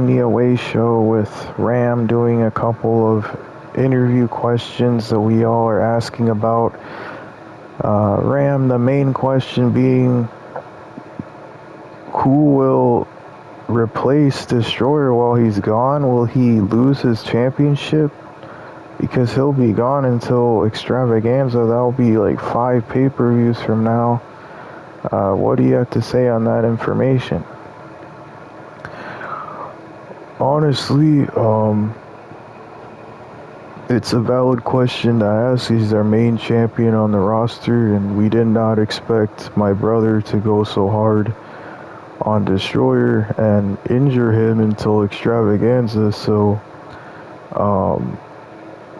in the away show with Ram doing a couple of interview questions that we all are asking about. Ram, the main question being, who will replace Destroyer while he's gone? Will he lose his championship? Because he'll be gone until Extravaganza. That'll be like 5 pay-per-views from now. What do you have to say on that information? Honestly, it's a valid question to ask. He's our main champion on the roster, and we did not expect my brother to go so hard on Destroyer and injure him until Extravaganza. So,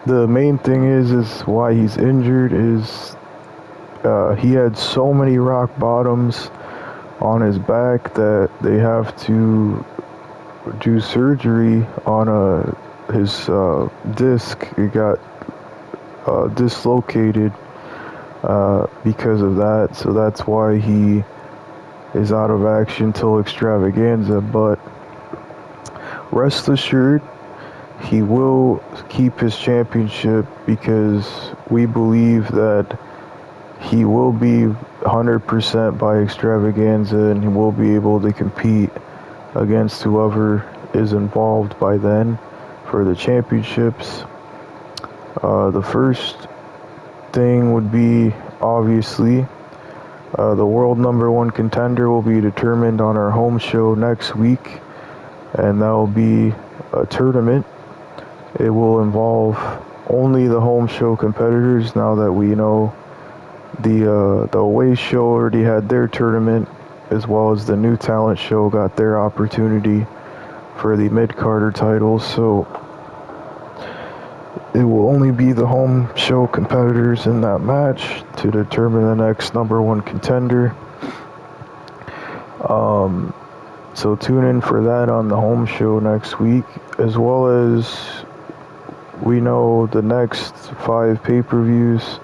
the main thing is why he's injured is he had so many rock bottoms on his back that they have to do surgery on his disc. It got dislocated because of that, so that's why he is out of action till Extravaganza. But rest assured, he will keep his championship because we believe that he will be 100% by Extravaganza, and he will be able to compete against whoever is involved by then for the championships. The first thing would be, obviously, the world #1 contender will be determined on our home show next week, and that will be a tournament. It will involve only the home show competitors, now that we know the away show already had their tournament, as well as the new talent show got their opportunity for the mid-carder titles. So it will only be the home show competitors in that match to determine the next #1 contender. So tune in for that on the home show next week, as well as we know the next 5 pay-per-views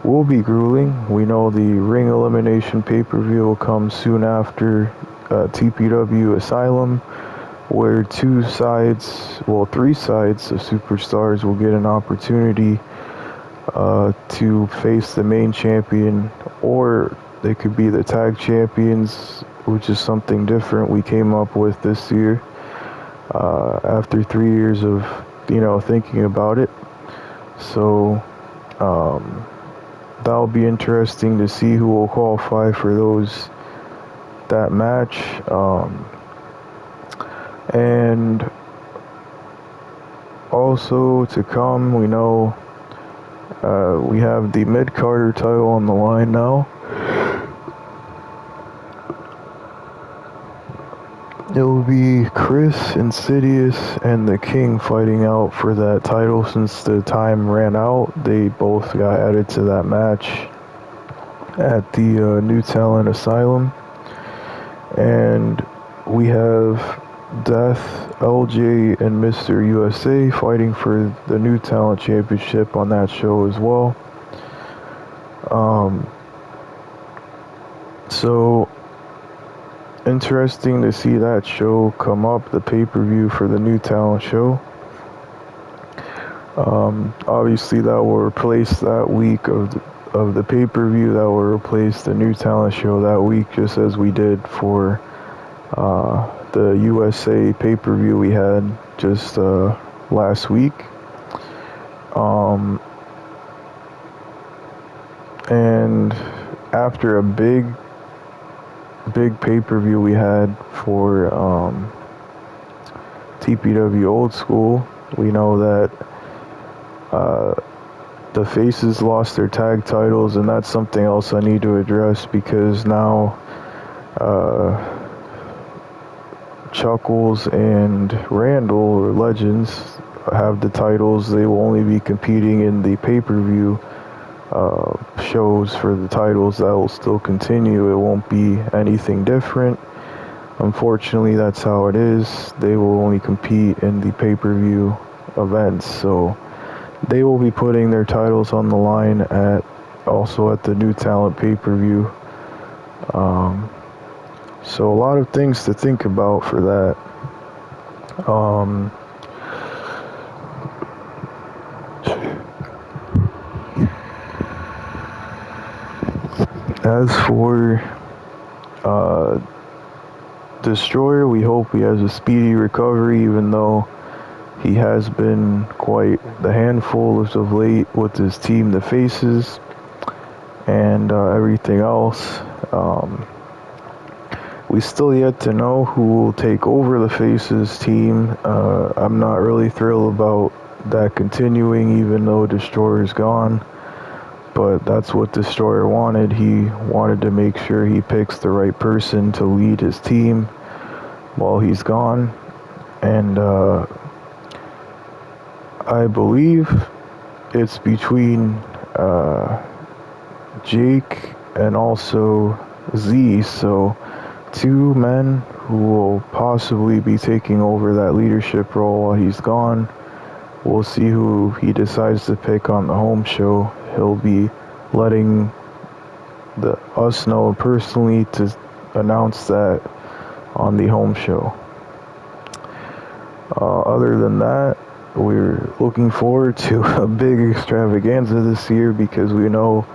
will be grueling. We know the Ring Elimination pay-per-view will come soon after TPW Asylum, where 3 sides of superstars will get an opportunity to face the main champion, or they could be the tag champions, which is something different we came up with this year after 3 years of thinking about it. So that'll be interesting to see who will qualify for that match. And also to come, we know we have the mid-carder title on the line now. It will be Chris, Insidious, and the King fighting out for that title. Since the time ran out, they both got added to that match at the New Talent Asylum. And we have Death, LJ, and Mr. USA fighting for the New Talent Championship on that show as well. So interesting to see that show come up, the pay-per-view for the New Talent show. Obviously that will replace that week of the pay-per-view, that will replace the New Talent show that week, just as we did for the USA pay-per-view we had just last week. And after a big pay-per-view we had for TPW Old School, we know that the Faces lost their tag titles, and that's something else I need to address, because now Chuckles and Randall, or Legends, have the titles. They will only be competing in the pay-per-view shows for the titles. That will still continue. It won't be anything different. Unfortunately, that's how it is. They will only compete in the pay-per-view events, so they will be putting their titles on the line also at the New Talent pay-per-view. So a lot of things to think about for that. Um, as for uh, Destroyer, we hope he has a speedy recovery, even though he has been quite the handful as of late with his team, the Faces, and everything else. We still yet to know who will take over the Faces team. I'm not really thrilled about that continuing, even though Destroyer's gone. But that's what Destroyer wanted. He wanted to make sure he picks the right person to lead his team while he's gone. And I believe it's between Jake and also Z. So two men who will possibly be taking over that leadership role while he's gone. We'll see who he decides to pick on the home show. He'll be letting us know personally to announce that on the home show. Other than that, we're looking forward to a big extravaganza this year because we know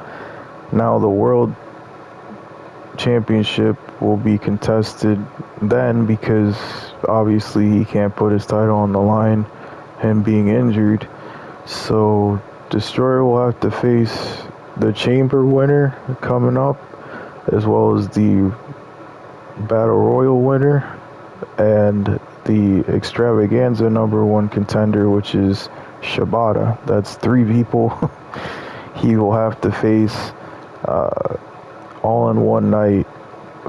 now the World Championship will be contested then, because obviously he can't put his title on the line, him being injured. So Destroyer will have to face the Chamber winner coming up, as well as the Battle Royal winner and the Extravaganza #1 contender, which is Shibata. That's three people he will have to face all in one night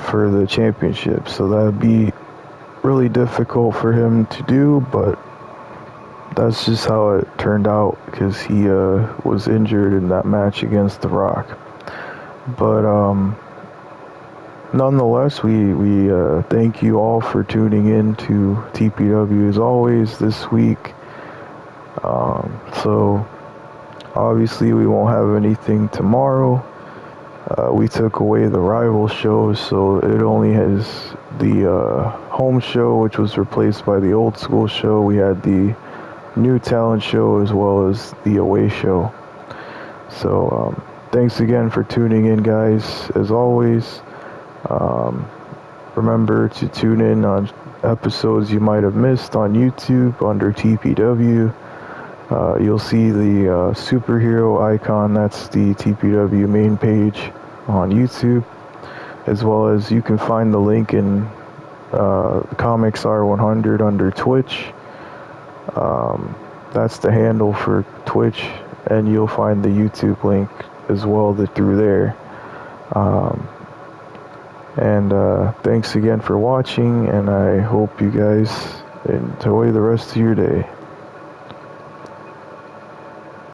for the championship. So that'd be really difficult for him to do, but that's just how it turned out because he was injured in that match against The Rock. But nonetheless, we thank you all for tuning in to TPW as always this week. So obviously we won't have anything tomorrow. We took away the rival show, so it only has the home show, which was replaced by the old school show. We had the new talent show as well as the away show. So thanks again for tuning in, guys. As always, remember to tune in on episodes you might have missed on YouTube under TPW. You'll see the superhero icon. That's the TPW main page on YouTube, as well as you can find the link in Comics R100 under Twitch. That's the handle for Twitch, and you'll find the YouTube link as well through there. And thanks again for watching, and I hope you guys enjoy the rest of your day.